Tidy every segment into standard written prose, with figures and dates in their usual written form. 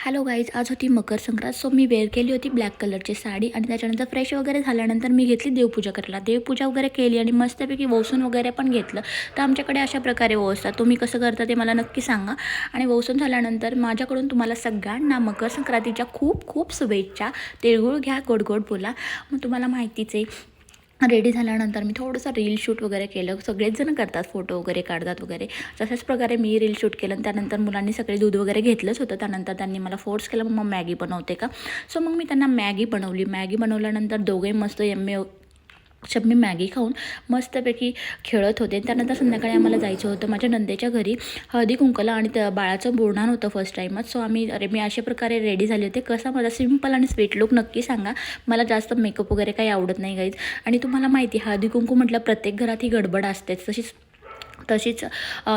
Hello guys, आज होती Makar Sankrant. So मी wear केली होती ब्लॅक कलरची साडी आणि त्याच्यानंतर फ्रेश वगैरे झाल्यानंतर मी घेतली देवपूजा करायला. देवपूजा वगैरे केली आणि मस्तपैकी वोसून वगैरे पण घेतलं. तर आमच्याकडे अशा प्रकारे ओसतात. तुम्ही कसं करता ते मला नक्की सांगा. आणि वोसून झाल्यानंतर माझ्याकडून तुम्हाला सगळ्यांना मकर संक्रांतीच्या खूप खूप शुभेच्छा. तिळगुळ घ्या, गोड गोड बोला. मग तुम्हाला माहितीच आहे, रेडी झाल्यानंतर मी थोडंसं रील शूट वगैरे केलं. सगळेच जण करतात, फोटो वगैरे काढतात वगैरे. तशाच प्रकारे मी रील शूट केलं आणि त्यानंतर मुलांनी सगळे दूध वगैरे घेतलंच होतं. त्यानंतर त्यांनी मला फोर्स केलं, मग मॅगी बनवते का. सो मग मी त्यांना मॅगी बनवली. मॅगी बनवल्यानंतर दोघे मस्त यम्मे मी मॅगी खाऊन मस्तपैकी खेळत होते. त्यानंतर संध्याकाळी आम्हाला जायचं होतं माझ्या नंदेच्या घरी हळदी कुंकला आणि त्या बाळाचं बोरणान होतं फर्स्ट टाईमच. सो मी अशा प्रकारे रेडी झाले होते. कसा माझा सिम्पल आणि स्वीट लुक नक्की सांगा. मला जास्त मेकअप वगैरे काही आवडत नाही गाईज. आणि तुम्हाला माहिती हळदी कुंकू म्हटलं प्रत्येक घरात ही गडबड असतेच. तशीच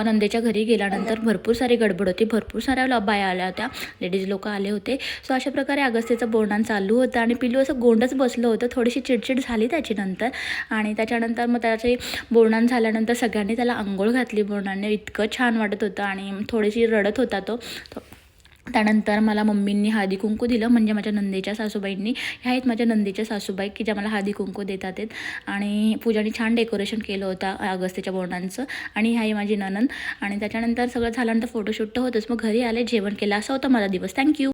नंदेच्या घरी गेल्यानंतर भरपूर सारी गडबड होती. भरपूर साऱ्या बाया आल्या होत्या, लेडीज लोक आले होते. सो अशा प्रकारे अगस्त्यचं बोरणान चालू होतं आणि पिल्लू असं गोंडच बसलं होतं. थोडीशी चिडचिड झाली त्याची नंतर. आणि त्याच्यानंतर मग त्याचे बोरणान झाल्यानंतर सगळ्यांनी त्याला अंघोळ घातली बोरणाने. इतकं छान वाटत होतं आणि थोडीशी रडत होता तो. त्यानंतर मला मम्मींनी हळदी कुंकू दिलं, म्हणजे माझ्या नंदेच्या सासूबाईंनी. ह्या आहेत माझ्या नंदेच्या सासूबाई की ज्या मला हळदी कुंकू देतात आहेत. आणि पूजाने छान डेकोरेशन केलं होतं अगस्त्यच्या बोरणांचं. आणि ह्या आहे माझी नणंद. आणि त्याच्यानंतर सगळं झाल्यानंतर फोटोशूट तर होतंच. मग घरी आले, जेवण केलं. असा होता माझा दिवस. थँक्यू.